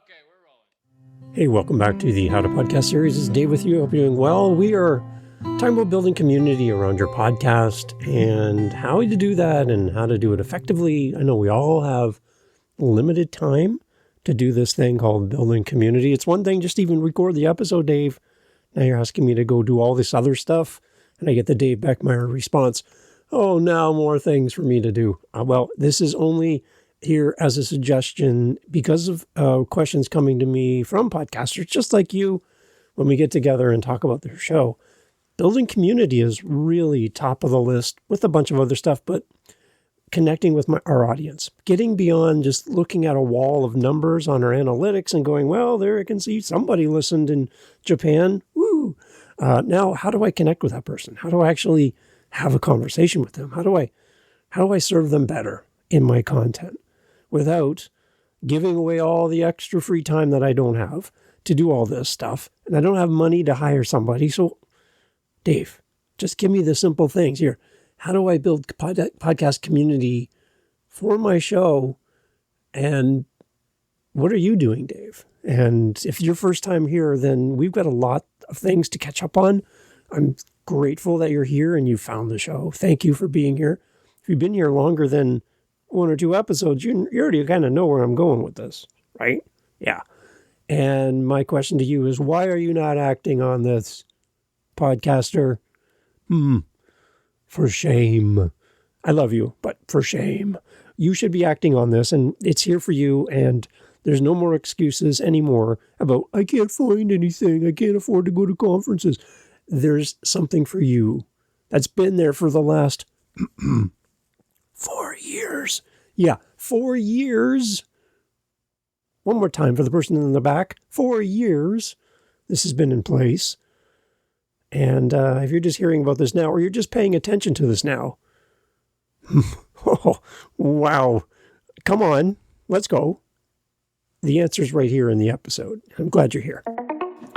Okay, we're rolling. Hey, welcome back to the How to Podcast series. This is Dave with you. Hope you're doing well. We are talking about building community around your podcast and how to do that and how to do it effectively. I know we all have limited time to do this thing called building community. It's one thing just to even record the episode, Dave. Now you're asking me to go do all this other stuff, and I get the Dave Beckmeyer response. Oh, now more things for me to do. Well, this is only here as a suggestion because of questions coming to me from podcasters just like you when we get together and talk about their show. Building community is really top of the list with a bunch of other stuff, but connecting with our audience, getting beyond just looking at a wall of numbers on our analytics and going, well, there I can see somebody listened in Japan. Woo! Now, how do I connect with that person? How do I actually have a conversation with them? How do I serve them better in my content without giving away all the extra free time that I don't have to do all this stuff? And I don't have money to hire somebody. So, Dave, just give me the simple things here. How do I build podcast community for my show? And what are you doing, Dave? And if you're first time here, then we've got a lot of things to catch up on. I'm grateful that you're here and you found the show. Thank you for being here. If you've been here longer than one or two episodes, you already kind of know where I'm going with this, right? Yeah. And my question to you is, why are you not acting on this, podcaster? For shame. I love you, but for shame. You should be acting on this, and it's here for you, and there's no more excuses anymore about, I can't find anything, I can't afford to go to conferences. There's something for you that's been there for the last 4 years. Yeah, 4 years. One more time for the person in the back. 4 years this has been in place. And if you're just hearing about this now, or you're just paying attention to this now, oh, wow. Come on, let's go. The answer's right here in the episode. I'm glad you're here.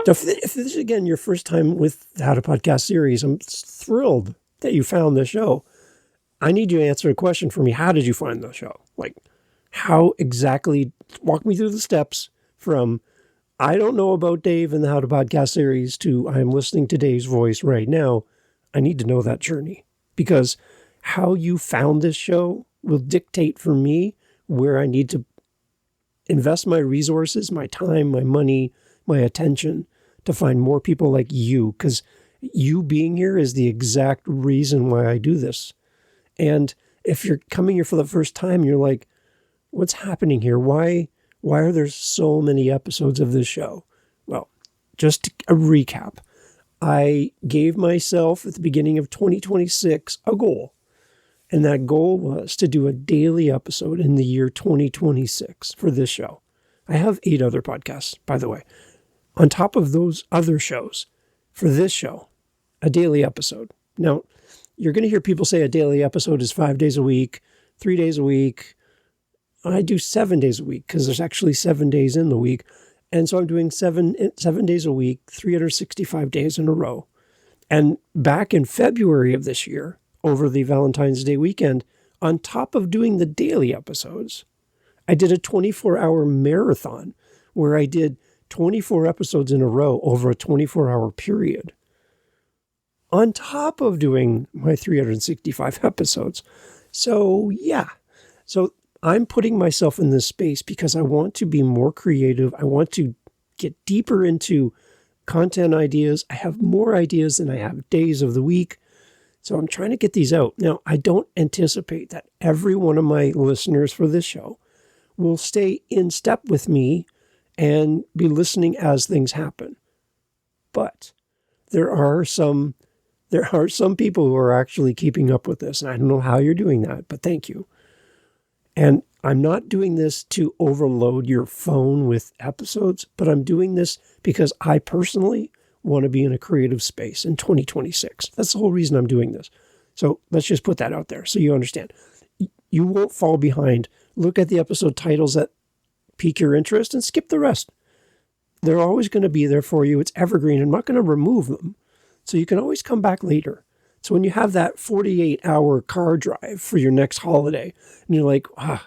So if this is, again, your first time with the How to Podcast series, I'm thrilled that you found this show. I need you to answer a question for me. How did you find the show? Like, how exactly, walk me through the steps from I don't know about Dave and the How to Podcast series to I'm listening to Dave's voice right now. I need to know that journey, because how you found this show will dictate for me where I need to invest my resources, my time, my money, my attention to find more people like you, because you being here is the exact reason why I do this. And if you're coming here for the first time, you're like, what's happening here? Why are there so many episodes of this show? Well, just a recap. I gave myself at the beginning of 2026 a goal. And that goal was to do a daily episode in the year 2026 for this show. I have 8 other podcasts, by the way. On top of those other shows, for this show, a daily episode. Now, you're going to hear people say a daily episode is 5 days a week, 3 days a week. I do 7 days a week because there's actually 7 days in the week. And so I'm doing seven days a week, 365 days in a row. And back in February of this year, over the Valentine's Day weekend, on top of doing the daily episodes, I did a 24-hour marathon where I did 24 episodes in a row over a 24-hour period, on top of doing my 365 episodes. So, yeah. So I'm putting myself in this space because I want to be more creative. I want to get deeper into content ideas. I have more ideas than I have days of the week. So I'm trying to get these out. Now, I don't anticipate that every one of my listeners for this show will stay in step with me and be listening as things happen. But there are some people who are actually keeping up with this. And I don't know how you're doing that, but thank you. And I'm not doing this to overload your phone with episodes, but I'm doing this because I personally want to be in a creative space in 2026. That's the whole reason I'm doing this. So let's just put that out there so you understand. You won't fall behind. Look at the episode titles that pique your interest and skip the rest. They're always going to be there for you. It's evergreen. I'm not going to remove them. So you can always come back later. So when you have that 48-hour car drive for your next holiday, and you're like, I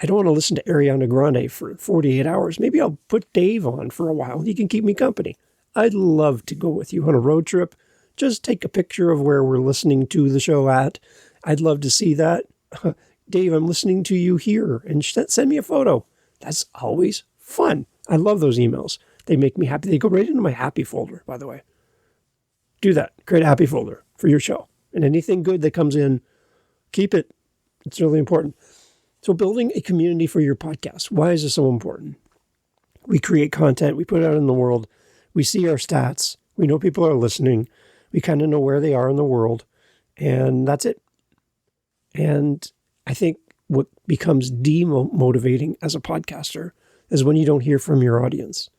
I don't want to listen to Ariana Grande for 48 hours. Maybe I'll put Dave on for a while. He can keep me company. I'd love to go with you on a road trip. Just take a picture of where we're listening to the show at. I'd love to see that. Dave, I'm listening to you here, and send me a photo. That's always fun. I love those emails. They make me happy. They go right into my happy folder, by the way. Do that. Create a happy folder for your show. And anything good that comes in, keep it. It's really important. So building a community for your podcast. Why is this so important? We create content. We put it out in the world. We see our stats. We know people are listening. We kind of know where they are in the world. And that's it. And I think what becomes demotivating as a podcaster is when you don't hear from your audience.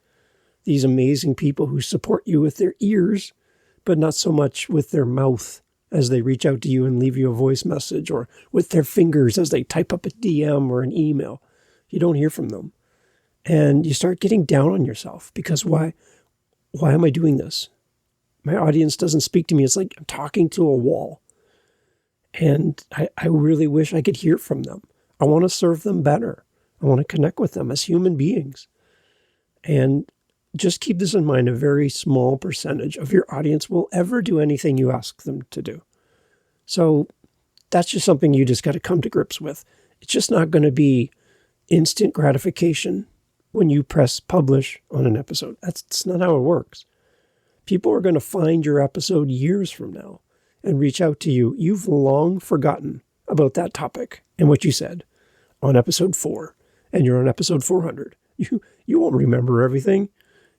These amazing people who support you with their ears, but not so much with their mouth as they reach out to you and leave you a voice message, or with their fingers as they type up a DM or an email. You don't hear from them. And you start getting down on yourself because why am I doing this? My audience doesn't speak to me. It's like I'm talking to a wall. And I really wish I could hear from them. I want to serve them better. I want to connect with them as human beings. And just keep this in mind, a very small percentage of your audience will ever do anything you ask them to do. So that's just something you just got to come to grips with. It's just not going to be instant gratification when you press publish on an episode. That's not how it works. People are going to find your episode years from now and reach out to you. You've long forgotten about that topic and what you said on episode 4, and you're on episode 400. You won't remember everything.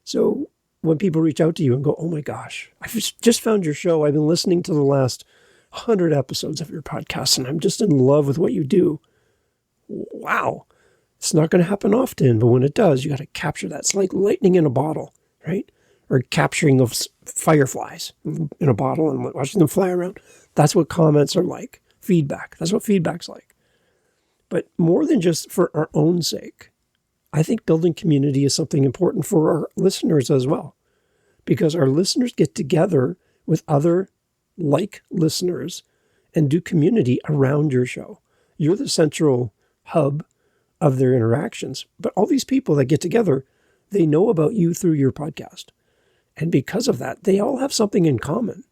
So when people reach out to you and go, oh my gosh, I've just found your show. I've been listening to the last 100 episodes of your podcast, and I'm just in love with what you do. Wow. It's not going to happen often, but when it does, you got to capture that. It's like lightning in a bottle, right? Or capturing of fireflies in a bottle and watching them fly around. That's what comments are like. Feedback. That's what feedback's like. But more than just for our own sake, I think building community is something important for our listeners as well. Because our listeners get together with other like listeners and do community around your show. You're the central hub of their interactions. But all these people that get together, they know about you through your podcast. And because of that, they all have something in common.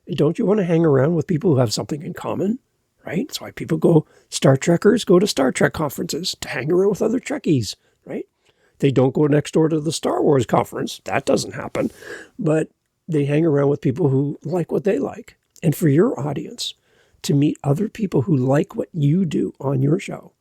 And don't you want to hang around with people who have something in common, right? That's why people Star Trekkers go to Star Trek conferences to hang around with other Trekkies, right? They don't go next door to the Star Wars conference. That doesn't happen. But they hang around with people who like what they like. And for your audience to meet other people who like what you do on your show,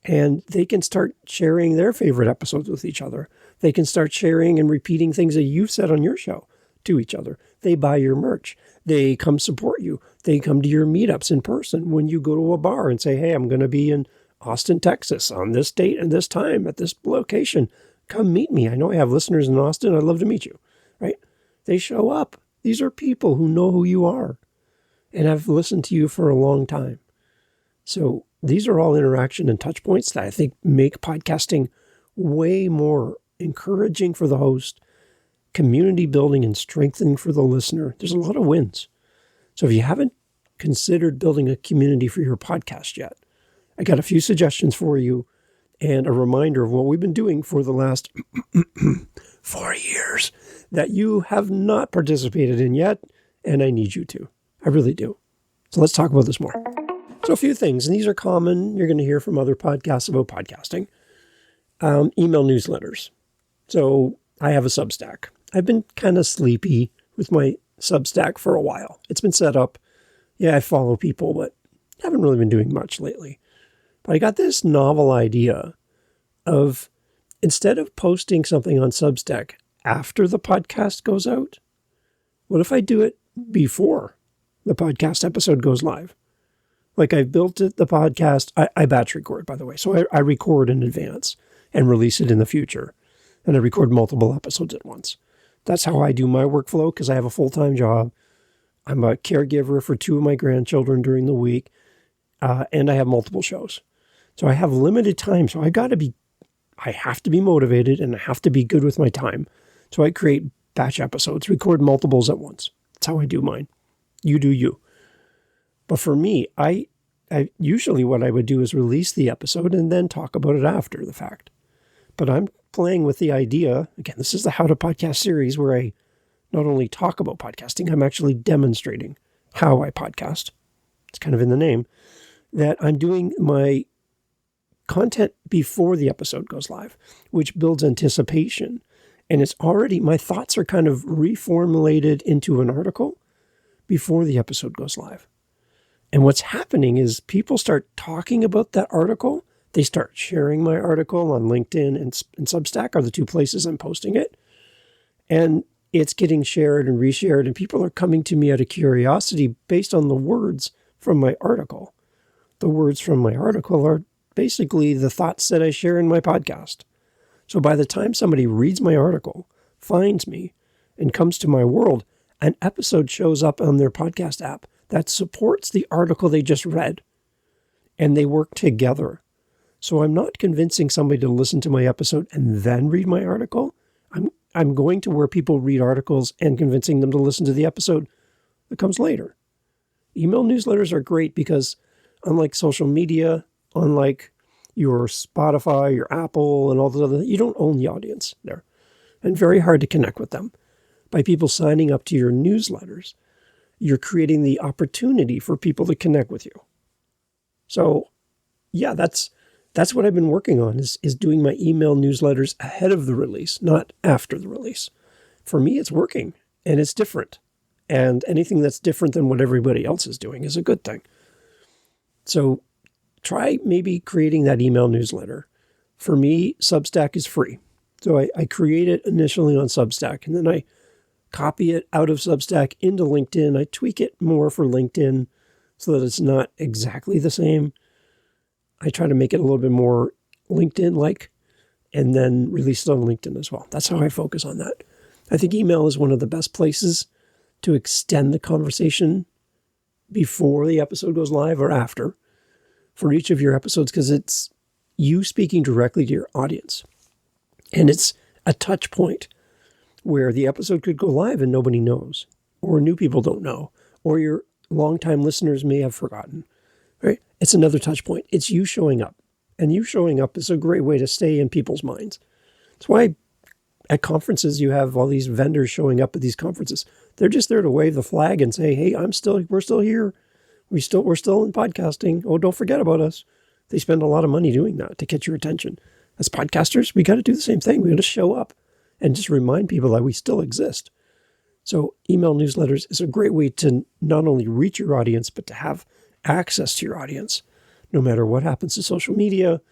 and they can start sharing their favorite episodes with each other. They can start sharing and repeating things that you've said on your show to each other. They buy your merch. They come support you. They come to your meetups in person when you go to a bar and say, hey, I'm going to be in Austin, Texas on this date and this time at this location. Come meet me. I know I have listeners in Austin. I'd love to meet you, right? They show up. These are people who know who you are and have listened to you for a long time. So these are all interaction and touch points that I think make podcasting way more encouraging for the host, community building and strengthening for the listener. There's a lot of wins. So if you haven't considered building a community for your podcast yet, I got a few suggestions for you and a reminder of what we've been doing for the last 4 years that you have not participated in yet, and I need you to. I really do. So let's talk about this more. So a few things, and these are common. You're going to hear from other podcasts about podcasting. Email newsletters. So I have a Substack. I've been kind of sleepy with my Substack for a while. It's been set up. Yeah, I follow people, but haven't really been doing much lately. But I got this novel idea of, instead of posting something on Substack after the podcast goes out, what if I do it before the podcast episode goes live? Like I've built it, the podcast, I batch record, by the way. So I record in advance and release it in the future. And I record multiple episodes at once. That's how I do my workflow because I have a full-time job. I'm a caregiver for 2 of my grandchildren during the week. And I have multiple shows. So I have limited time. So I have to be motivated and I have to be good with my time. So I create batch episodes, record multiples at once. That's how I do mine. You do you. But for me, I usually what I would do is release the episode and then talk about it after the fact. But I'm playing with the idea, again, this is the How to Podcast series where I not only talk about podcasting, I'm actually demonstrating how I podcast. It's kind of in the name, that I'm doing my content before the episode goes live, which builds anticipation. And it's already, my thoughts are kind of reformulated into an article before the episode goes live. And what's happening is people start talking about that article. They start sharing my article on LinkedIn and Substack are the two places I'm posting it. And it's getting shared and reshared, and people are coming to me out of curiosity based on the words from my article. The words from my article are basically the thoughts that I share in my podcast. So by the time somebody reads my article, finds me, and comes to my world, an episode shows up on their podcast app that supports the article they just read, and they work together. So I'm not convincing somebody to listen to my episode and then read my article. I'm going to where people read articles and convincing them to listen to the episode that comes later. Email newsletters are great because unlike social media, unlike your Spotify, your Apple, and all those other, you don't own the audience there. And very hard to connect with them. By people signing up to your newsletters, you're creating the opportunity for people to connect with you. So yeah, that's what I've been working on is doing my email newsletters ahead of the release, not after the release. For me, it's working and it's different. And anything that's different than what everybody else is doing is a good thing. So try maybe creating that email newsletter. For me, Substack is free. So I create it initially on Substack, and then I copy it out of Substack into LinkedIn. I tweak it more for LinkedIn so that it's not exactly the same. I try to make it a little bit more LinkedIn-like and then release it on LinkedIn as well. That's how I focus on that. I think email is one of the best places to extend the conversation before the episode goes live or after for each of your episodes, because it's you speaking directly to your audience. And it's a touch point where the episode could go live and nobody knows, or new people don't know, or your longtime listeners may have forgotten. Right? It's another touch point. It's you showing up. And you showing up is a great way to stay in people's minds. That's why at conferences you have all these vendors showing up at these conferences. They're just there to wave the flag and say, hey, we're still here. We're still in podcasting. Oh, don't forget about us. They spend a lot of money doing that to get your attention. As podcasters, we got to do the same thing. We got to show up and just remind people that we still exist. So email newsletters is a great way to not only reach your audience, but to have access to your audience. No matter what happens to social media,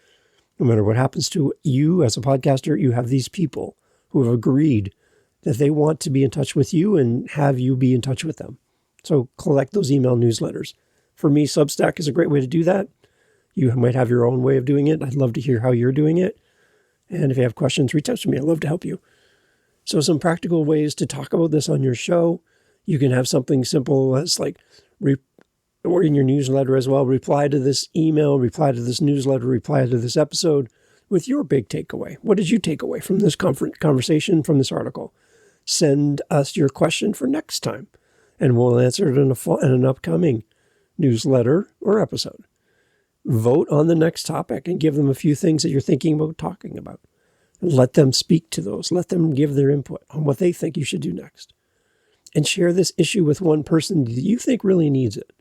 no matter what happens to you as a podcaster, you have these people who have agreed that they want to be in touch with you and have you be in touch with them. So collect those email newsletters. For me, Substack is a great way to do that. You might have your own way of doing it. I'd love to hear how you're doing it. And if you have questions, reach out to me. I'd love to help you. So some practical ways to talk about this on your show. You can have something simple as like, or in your newsletter as well, reply to this email, reply to this newsletter, reply to this episode with your big takeaway. What did you take away from this conversation, from this article? Send us your question for next time, and we'll answer it in an upcoming newsletter or episode. Vote on the next topic and give them a few things that you're thinking about talking about. And let them speak to those. Let them give their input on what they think you should do next. And share this issue with one person that you think really needs it.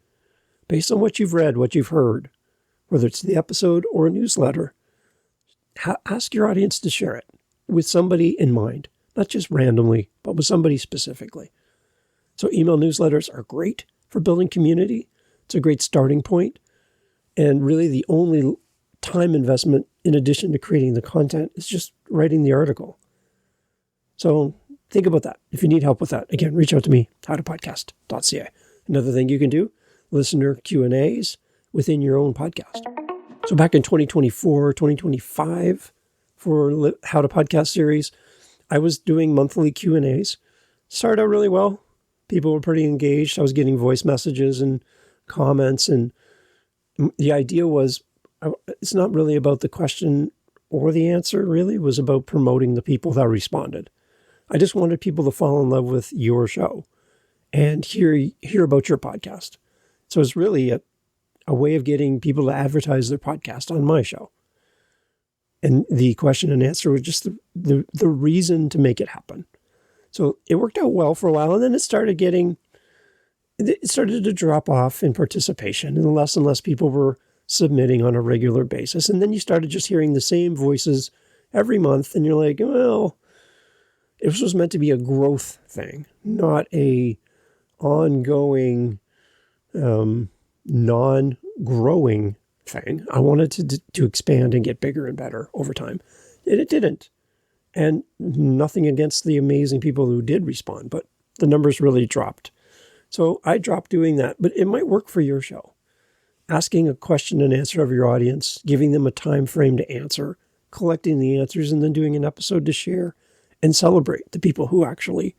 Based on what you've read, what you've heard, whether it's the episode or a newsletter, ask your audience to share it with somebody in mind, not just randomly, but with somebody specifically. So email newsletters are great for building community. It's a great starting point. And really the only time investment in addition to creating the content is just writing the article. So think about that. If you need help with that, again, reach out to me, howtopodcast.ca. Another thing you can do, listener Q&As within your own podcast. So back in 2024, 2025, for How to Podcast series, I was doing monthly Q&As. Started out really well. People were pretty engaged. I was getting voice messages and comments. And the idea was, it's not really about the question or the answer, really. It was about promoting the people that responded. I just wanted people to fall in love with your show and hear about your podcast. So it's really a way of getting people to advertise their podcast on my show. And the question and answer was just the reason to make it happen. So it worked out well for a while, and then it started to drop off in participation, and less people were submitting on a regular basis. And then you started just hearing the same voices every month, and you're like, well, this was meant to be a growth thing, not a ongoing, non-growing thing. I wanted to expand and get bigger and better over time. And it didn't. And nothing against the amazing people who did respond, but the numbers really dropped. So I dropped doing that, but it might work for your show. Asking a question and answer of your audience, giving them a time frame to answer, collecting the answers, and then doing an episode to share and celebrate the people who actually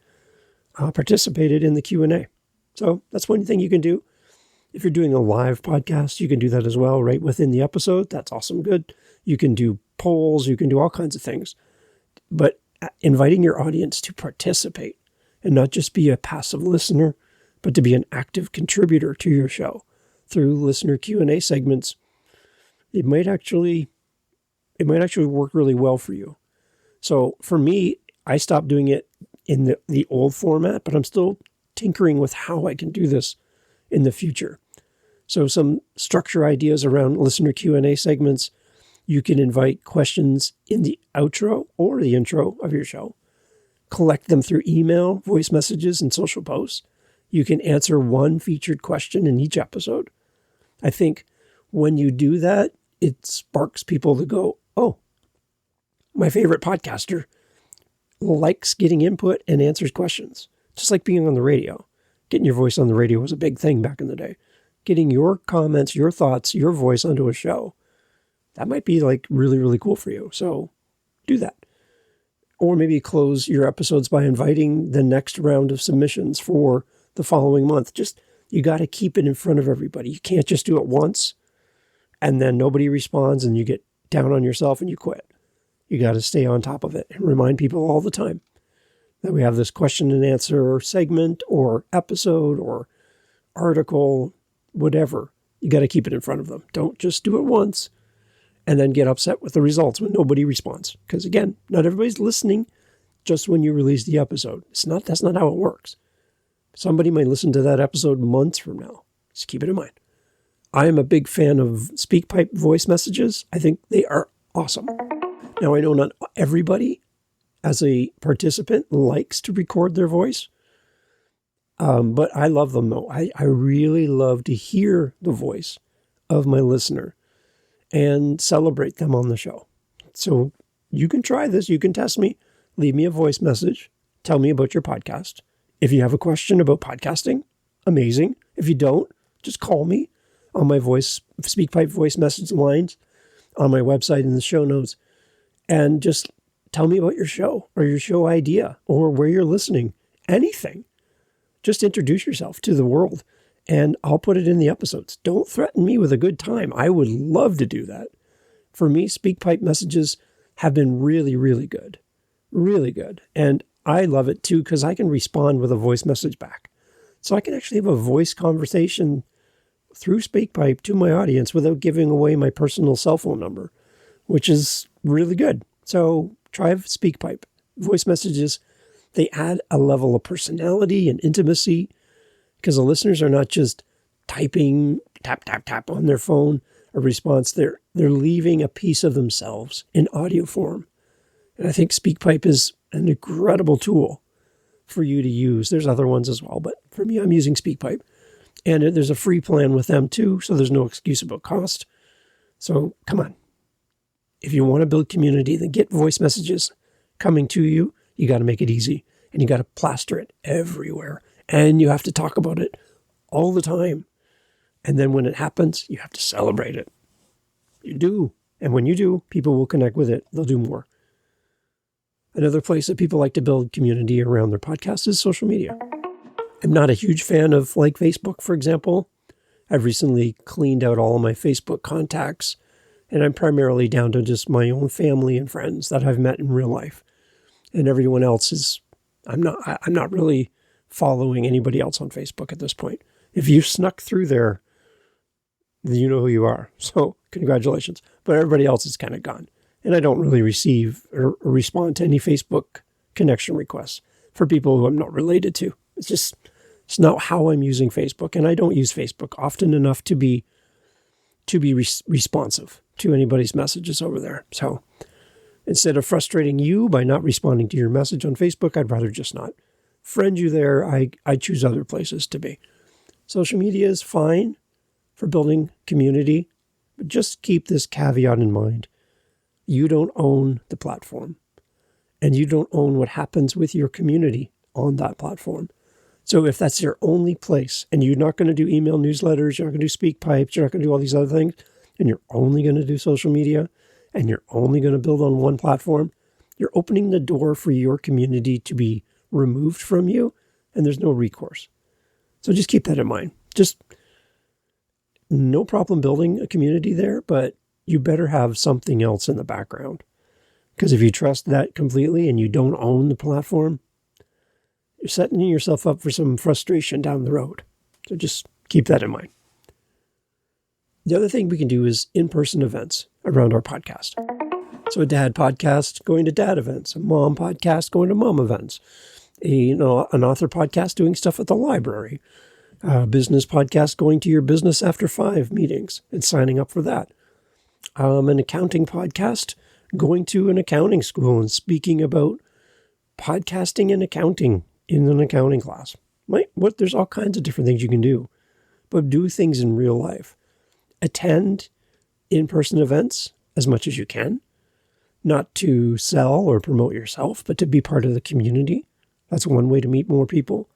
participated in the Q&A. So that's one thing you can do. If you're doing a live podcast, you can do that as well, right within the episode. That's awesome. Good. You can do polls. You can do all kinds of things. But inviting your audience to participate and not just be a passive listener, but to be an active contributor to your show through listener Q&A segments, it might actually work really well for you. So for me, I stopped doing it in the old format, but I'm still tinkering with how I can do this in the future. So some structure ideas around listener Q&A segments. You can invite questions in the outro or the intro of your show. Collect them through email, voice messages, and social posts. You can answer one featured question in each episode. I think when you do that, it sparks people to go, oh, my favorite podcaster likes getting input and answers questions. Just like being on the radio. Getting your voice on the radio was a big thing back in the day. Getting your comments, your thoughts, your voice onto a show. That might be like really, really cool for you. So do that. Or maybe close your episodes by inviting the next round of submissions for the following month. Just, you got to keep it in front of everybody. You can't just do it once and then nobody responds and you get down on yourself and you quit. You got to stay on top of it and remind people all the time that we have this question and answer segment or episode or article, whatever. You got to keep it in front of them. Don't just do it once and then get upset with the results when nobody responds. Because again, not everybody's listening just when you release the episode. That's not how it works. Somebody might listen to that episode months from now. Just keep it in mind. I am a big fan of SpeakPipe voice messages. I think they are awesome. Now, I know not everybody as a participant likes to record their voice, but I love them though. I really love to hear the voice of my listener and celebrate them on the show. So you can try this. You can test me. Leave me a voice message. Tell me about your podcast. If you have a question about podcasting, amazing. If you don't, just call me on my SpeakPipe voice message lines on my website in the show notes and just tell me about your show or your show idea or where you're listening. Anything. Just introduce yourself to the world and I'll put it in the episodes. Don't threaten me with a good time. I would love to do that. For me, SpeakPipe messages have been really, really good. Really good. And I love it too because I can respond with a voice message back. So I can actually have a voice conversation through SpeakPipe to my audience without giving away my personal cell phone number, which is really good. So try SpeakPipe. Voice messages, they add a level of personality and intimacy because the listeners are not just typing tap, tap, tap on their phone, a response. They're leaving a piece of themselves in audio form. And I think SpeakPipe is an incredible tool for you to use. There's other ones as well, but for me, I'm using SpeakPipe. And there's a free plan with them too, so there's no excuse about cost. So come on. If you want to build community, then get voice messages coming to you. You got to make it easy. And you got to plaster it everywhere. And you have to talk about it all the time. And then when it happens, you have to celebrate it. You do. And when you do, people will connect with it. They'll do more. Another place that people like to build community around their podcast is social media. I'm not a huge fan of like Facebook, for example. I've recently cleaned out all of my Facebook contacts, and I'm primarily down to just my own family and friends that I've met in real life. And everyone else is, I'm not really following anybody else on Facebook at this point. If you snuck through there, you know who you are. So congratulations. But everybody else is kind of gone. And I don't really receive or respond to any Facebook connection requests for people who I'm not related to. It's not how I'm using Facebook. And I don't use Facebook often enough to be responsive to anybody's messages over there. So instead of frustrating you by not responding to your message on Facebook, I'd rather just not friend you there. I choose other places to be. Social media is fine for building community, but just keep this caveat in mind. You don't own the platform, and you don't own what happens with your community on that platform. So if that's your only place, and you're not going to do email newsletters, you're not going to do speak pipes, you're not going to do all these other things, and you're only going to do social media, and you're only going to build on one platform, you're opening the door for your community to be removed from you, and there's no recourse. So just keep that in mind. Just no problem building a community there, but you better have something else in the background. Because if you trust that completely and you don't own the platform, you're setting yourself up for some frustration down the road. So just keep that in mind. The other thing we can do is in-person events around our podcast. So a dad podcast going to dad events, a mom podcast going to mom events, an author podcast doing stuff at the library, a business podcast going to your business after 5 meetings and signing up for that. An accounting podcast going to an accounting school and speaking about podcasting and accounting in an accounting class. There's all kinds of different things you can do, but do things in real life. Attend in-person events as much as you can, not to sell or promote yourself, but to be part of the community. That's one way to meet more people.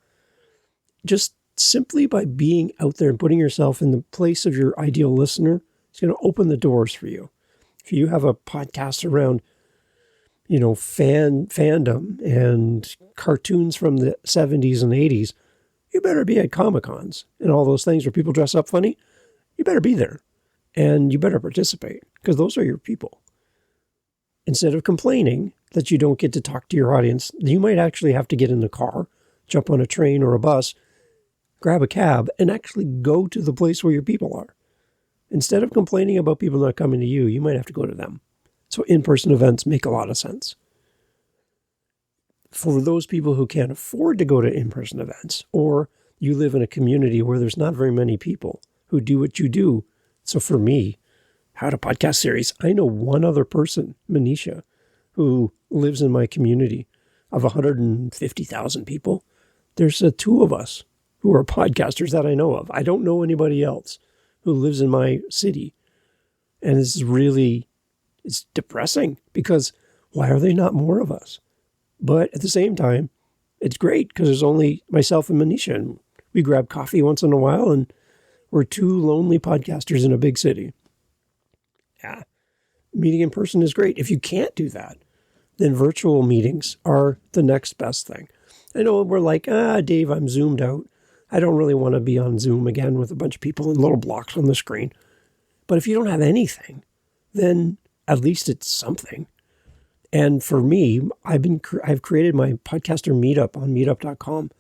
Just simply by being out there and putting yourself in the place of your ideal listener, it's going to open the doors for you. If you have a podcast around, fandom and cartoons from the 70s and 80s, you better be at Comic-Cons and all those things where people dress up funny. You better be there and you better participate because those are your people. Instead of complaining that you don't get to talk to your audience, you might actually have to get in the car, jump on a train or a bus, grab a cab, and actually go to the place where your people are. Instead of complaining about people not coming to you, you might have to go to them. So in-person events make a lot of sense. For those people who can't afford to go to in-person events, or you live in a community where there's not very many people who do what you do. So for me, How to Podcast series, I know one other person, Manisha, who lives in my community of 150,000 people. There's 2 of us who are podcasters that I know of. I don't know anybody else who lives in my city. And it's depressing because why are there not more of us? But at the same time, it's great because there's only myself and Manisha, and we grab coffee once in a while, and we're 2 lonely podcasters in a big city. Yeah, meeting in person is great. If you can't do that, then virtual meetings are the next best thing. I know we're like, Dave, I'm zoomed out. I don't really want to be on Zoom again with a bunch of people in little blocks on the screen. But if you don't have anything, then at least it's something. And for me, I've created my podcaster meetup on meetup.com.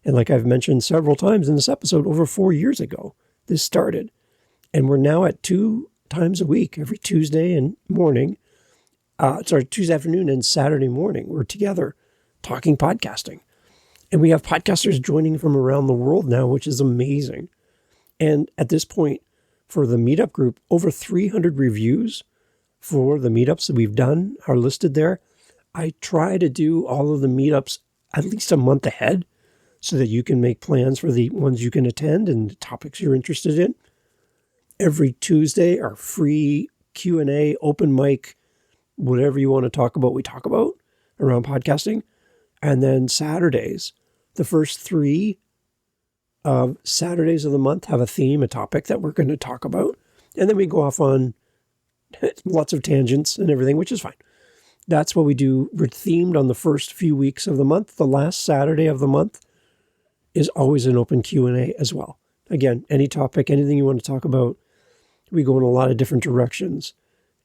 And like I've mentioned several times in this episode, over 4 years ago, this started. And we're now at 2 times a week, every Tuesday and morning. Tuesday afternoon and Saturday morning. We're together talking podcasting. And we have podcasters joining from around the world now, which is amazing. And at this point, for the meetup group, over 300 reviews for the meetups that we've done are listed there. I try to do all of the meetups at least a month ahead so that you can make plans for the ones you can attend and the topics you're interested in. Every Tuesday, our free Q&A, open mic, whatever you want to talk about, we talk about around podcasting. And then Saturdays, the first 3 Saturdays of the month have a theme, a topic that we're going to talk about. And then we go off on lots of tangents and everything, which is fine. That's what we do. We're themed on the first few weeks of the month. The last Saturday of the month is always an open Q&A as well. Again, any topic, anything you want to talk about, we go in a lot of different directions.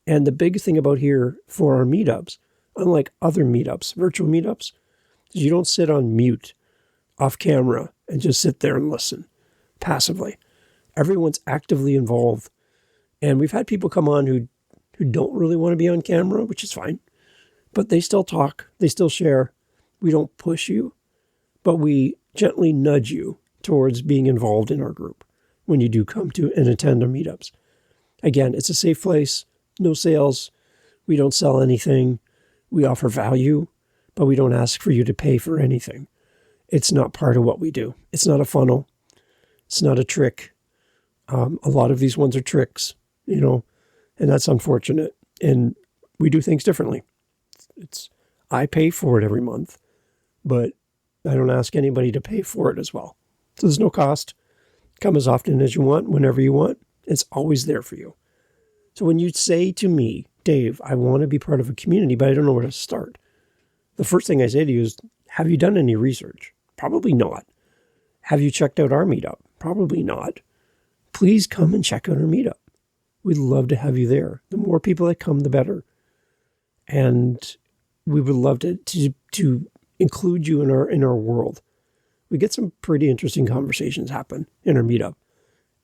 And the big thing about here for our meetups, unlike other meetups, virtual meetups, is you don't sit on mute off camera and just sit there and listen passively. Everyone's actively involved. And we've had people come on who don't really want to be on camera, which is fine. But they still talk. They still share. We don't push you, but we gently nudge you towards being involved in our group when you do come to and attend our meetups. Again, it's a safe place. No sales. We don't sell anything. We offer value, but we don't ask for you to pay for anything. It's not part of what we do. It's not a funnel. It's not a trick. A lot of these ones are tricks, and that's unfortunate. And we do things differently. I pay for it every month, but I don't ask anybody to pay for it as well. So there's no cost. Come as often as you want, whenever you want. It's always there for you. So when you say to me, Dave, I want to be part of a community, but I don't know where to start, the first thing I say to you is, have you done any research? Probably not. Have you checked out our meetup? Probably not. Please come and check out our meetup. We'd love to have you there. The more people that come, the better. And we would love to include you in our world. We get some pretty interesting conversations happen in our meetup.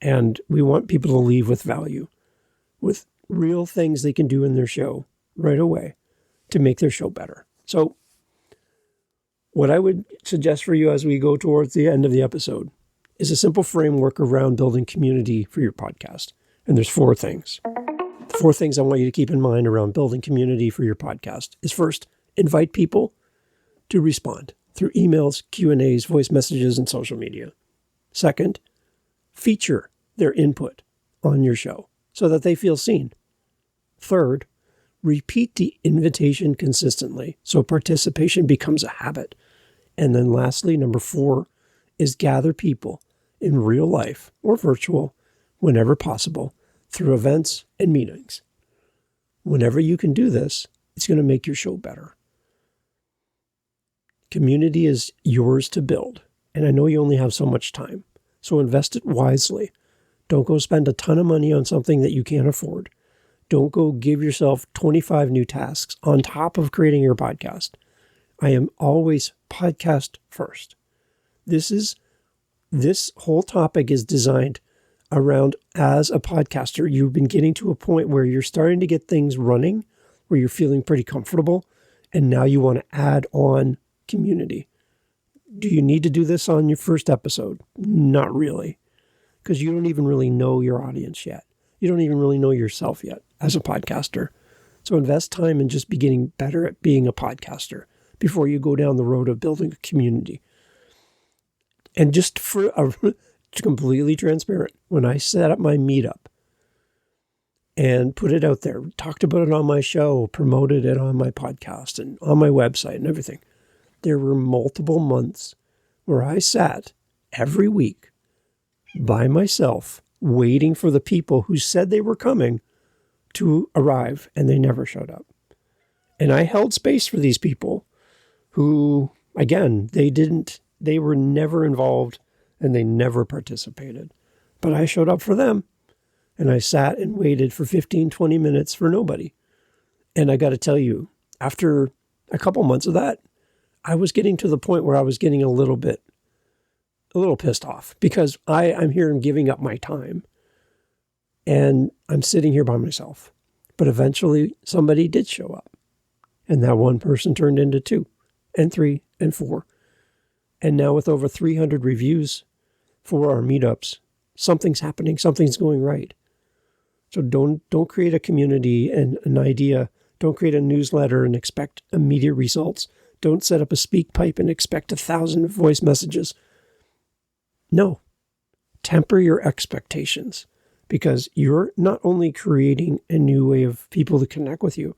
And we want people to leave with value, with real things they can do in their show right away to make their show better. So what I would suggest for you as we go towards the end of the episode is a simple framework around building community for your podcast. And there's 4 things. The 4 things I want you to keep in mind around building community for your podcast is, first, invite people to respond through emails, Q&As, voice messages, and social media. Second, feature their input on your show so that they feel seen. Third, repeat the invitation consistently so participation becomes a habit. And then lastly, number 4 is gather people in real life or virtual whenever possible through events and meetings. Whenever you can do this, it's going to make your show better. Community is yours to build, and I know you only have so much time, so invest it wisely. Don't go spend a ton of money on something that you can't afford. Don't go give yourself 25 new tasks on top of creating your podcast. I am always podcast first. This whole topic is designed around, as a podcaster, you've been getting to a point where you're starting to get things running, where you're feeling pretty comfortable, and now you want to add on community. Do you need to do this on your first episode? Not really, because you don't even really know your audience yet. You don't even really know yourself yet as a podcaster. So invest time in just getting better at being a podcaster before you go down the road of building a community. And just completely transparent, when I set up my meetup and put it out there, talked about it on my show, promoted it on my podcast and on my website and everything, there were multiple months where I sat every week by myself waiting for the people who said they were coming to arrive, and they never showed up. And I held space for these people who, again, they were never involved and they never participated. But I showed up for them, and I sat and waited for 15, 20 minutes for nobody. And I got to tell you, after a couple months of that, I was getting to the point where I was getting a little pissed off, because I'm here and giving up my time and I'm sitting here by myself. But eventually somebody did show up, and that one person turned into 2 and 3 and 4. And now with over 300 reviews for our meetups, something's happening, something's going right. So don't create a community and an idea. Don't create a newsletter and expect immediate results. Don't set up a speak pipe and expect 1,000 voice messages. No, temper your expectations, because you're not only creating a new way of people to connect with you,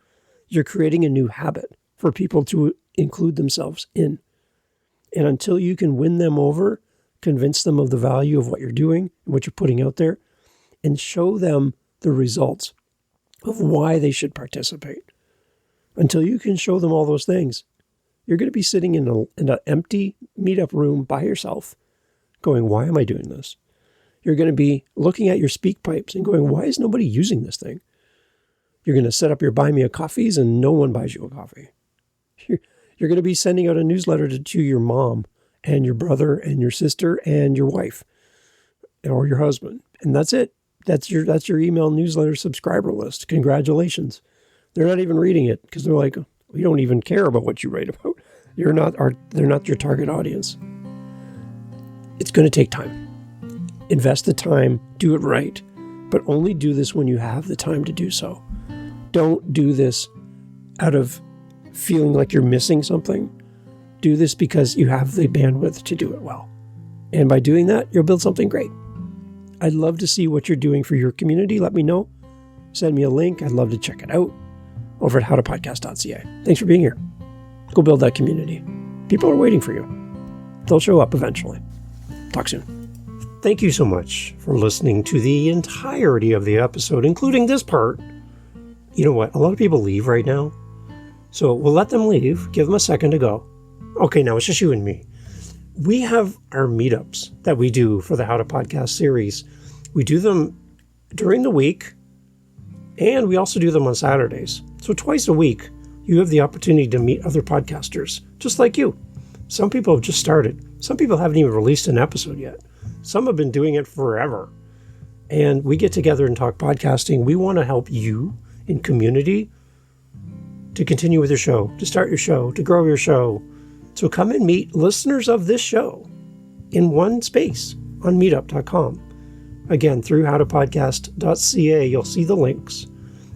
you're creating a new habit for people to include themselves in. And until you can win them over, convince them of the value of what you're doing and what you're putting out there, and show them the results of why they should participate. Until you can show them all those things, you're going to be sitting in an empty meetup room by yourself going, why am I doing this? You're going to be looking at your speak pipes and going, why is nobody using this thing? You're going to set up your buy me a coffees and no one buys you a coffee. You're going to be sending out a newsletter to your mom and your brother and your sister and your wife or your husband. And that's it. That's your email newsletter subscriber list. Congratulations. They're not even reading it because they're like, we don't even care about what you write about. They're not your target audience. It's going to take time. Invest the time, do it right, but only do this when you have the time to do so. Don't do this out of feeling like you're missing something. Do this because you have the bandwidth to do it well. And by doing that, you'll build something great. I'd love to see what you're doing for your community. Let me know. Send me a link. I'd love to check it out over at howtopodcast.ca. Thanks for being here. Go build that community. People are waiting for you. They'll show up eventually. Talk soon. Thank you so much for listening to the entirety of the episode, including this part. You know what? A lot of people leave right now. So we'll let them leave. Give them a second to go. Okay, now it's just you and me. We have our meetups that we do for the How to Podcast series. We do them during the week, and we also do them on Saturdays. So twice a week, you have the opportunity to meet other podcasters, just like you. Some people have just started. Some people haven't even released an episode yet. Some have been doing it forever. And we get together and talk podcasting. We want to help you in community to continue with your show, to start your show, to grow your show. So come and meet listeners of this show in one space on meetup.com. Again, through howtopodcast.ca, you'll see the links.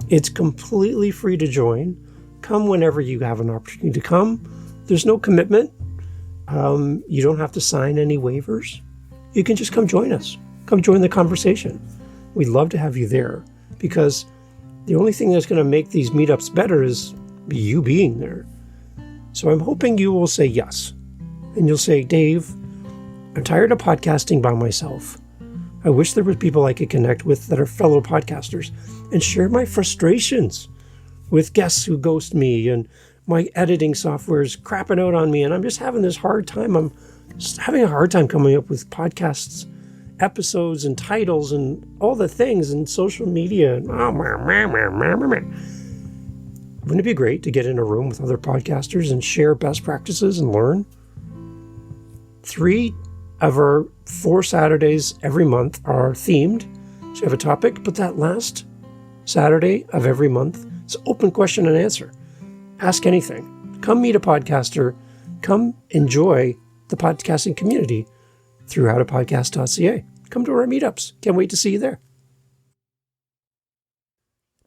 It's completely free to join. Come whenever you have an opportunity to come. There's no commitment. You don't have to sign any waivers. You can just come join us. Come join the conversation. We'd love to have you there because the only thing that's going to make these meetups better is you being there. So I'm hoping you will say yes. And you'll say, Dave, I'm tired of podcasting by myself. I wish there were people I could connect with that are fellow podcasters and share my frustrations with guests who ghost me and my editing software is crapping out on me and I'm just having this hard time. I'm just having a hard time coming up with podcasts, episodes and titles and all the things and social media. Wouldn't it be great to get in a room with other podcasters and share best practices and learn? 3 of our 4 Saturdays every month are themed. So you have a topic, but that last Saturday of every month is open question and answer. Ask anything. Come meet a podcaster. Come enjoy the podcasting community through howtopodcast.ca. Come to our meetups. Can't wait to see you there.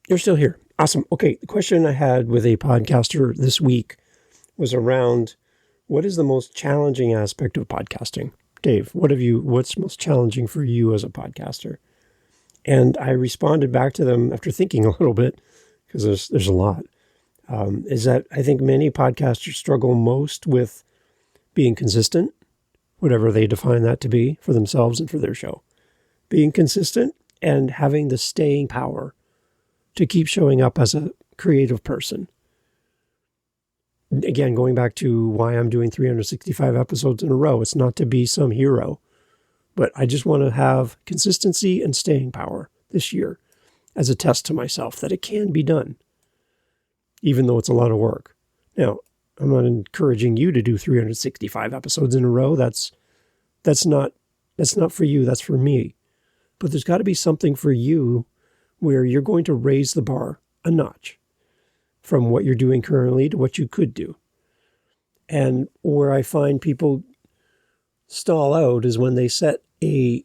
You're still here. Awesome. Okay, the question I had with a podcaster this week was around what is the most challenging aspect of podcasting? Dave, what's most challenging for you as a podcaster? And I responded back to them after thinking a little bit, because there's a lot, is that I think many podcasters struggle most with being consistent, whatever they define that to be for themselves and for their show. Being consistent and having the staying power to keep showing up as a creative person. Again, going back to why I'm doing 365 episodes in a row, it's not to be some hero, but I just want to have consistency and staying power this year as a test to myself that it can be done, even though it's a lot of work. Now, I'm not encouraging you to do 365 episodes in a row. That's not for you, that's for me. But there's got to be something for you where you're going to raise the bar a notch from what you're doing currently to what you could do. And where I find people stall out is when they set a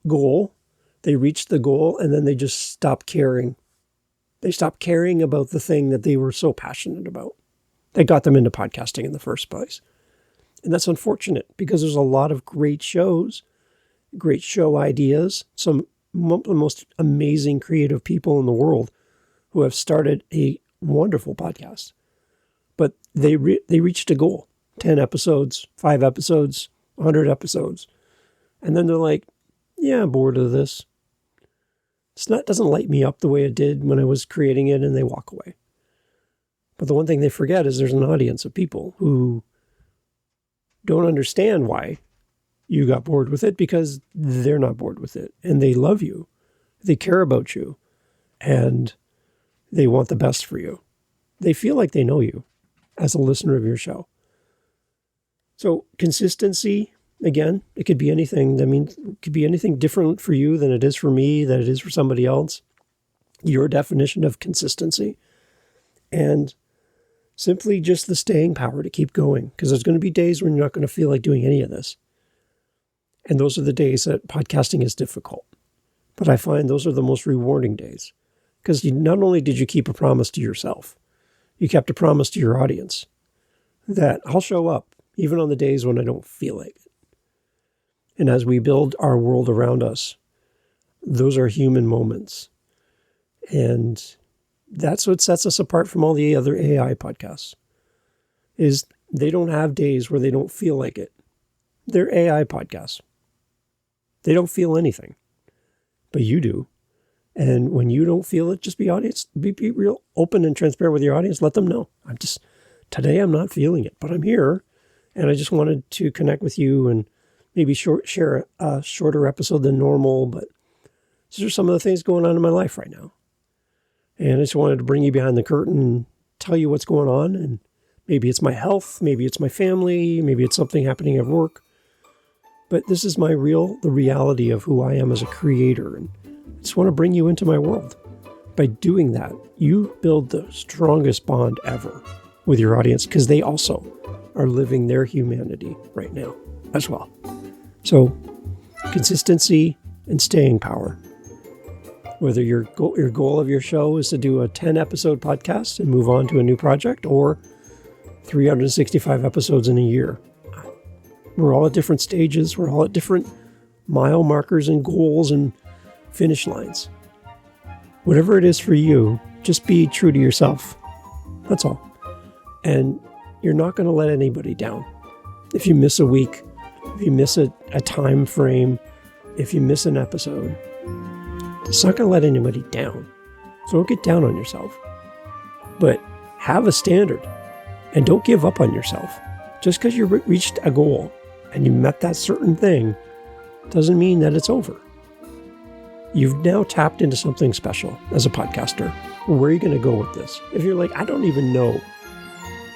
goal, they reach the goal, and then they just stop caring. They stop caring about the thing that they were so passionate about. That got them into podcasting in the first place. And that's unfortunate because there's a lot of great shows, great show ideas, some of the most amazing creative people in the world who have started a wonderful podcast. But they reached a goal, 10 episodes, 5 episodes, 100 episodes. And then they're like, yeah, I'm bored of this. It doesn't light me up the way it did when I was creating it, and they walk away. But the one thing they forget is there's an audience of people who don't understand why you got bored with it because they're not bored with it. And they love you. They care about you. And they want the best for you. They feel like they know you as a listener of your show. So consistency again, it could be anything. I mean, it could be anything different for you than it is for me, than it is for somebody else. Your definition of consistency. And simply just the staying power to keep going. Because there's going to be days when you're not going to feel like doing any of this. And those are the days that podcasting is difficult. But I find those are the most rewarding days. Because not only did you keep a promise to yourself, you kept a promise to your audience that I'll show up even on the days when I don't feel like it. And as we build our world around us, those are human moments. And that's what sets us apart from all the other AI podcasts, is they don't have days where they don't feel like it. They're AI podcasts. They don't feel anything, but you do. And when you don't feel it, just be real open and transparent with your audience. Let them know. Today I'm not feeling it, but I'm here. And I just wanted to connect with you and maybe share a shorter episode than normal. But these are some of the things going on in my life right now. And I just wanted to bring you behind the curtain and tell you what's going on. And maybe it's my health, maybe it's my family, maybe it's something happening at work. But this is the reality of who I am as a creator. And I just want to bring you into my world. By doing that, you build the strongest bond ever with your audience, because they also are living their humanity right now as well. So consistency and staying power. Whether your goal of your show is to do a 10-episode podcast and move on to a new project, or 365 episodes in a year. We're all at different stages. We're all at different mile markers and goals and finish lines. Whatever it is for you, just be true to yourself. That's all. And you're not going to let anybody down. If you miss a week, if you miss a time frame, if you miss an episode, it's not going to let anybody down. So don't get down on yourself. But have a standard and don't give up on yourself. Just because you reached a goal and you met that certain thing doesn't mean that it's over. You've now tapped into something special as a podcaster. Where are you going to go with this? If you're like, I don't even know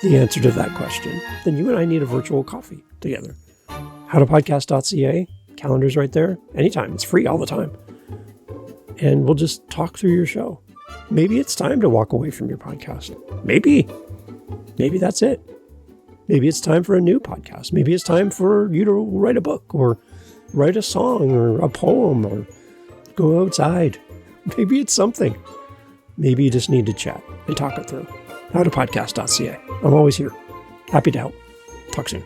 the answer to that question, then you and I need a virtual coffee together. howtopodcast.ca, calendar's right there. Anytime. It's free all the time. And we'll just talk through your show. Maybe it's time to walk away from your podcast. Maybe that's it. Maybe it's time for a new podcast. Maybe it's time for you to write a book or write a song or a poem or go outside. Maybe it's something. Maybe you just need to chat and talk it through. howtopodcast.ca. I'm always here. Happy to help. Talk soon.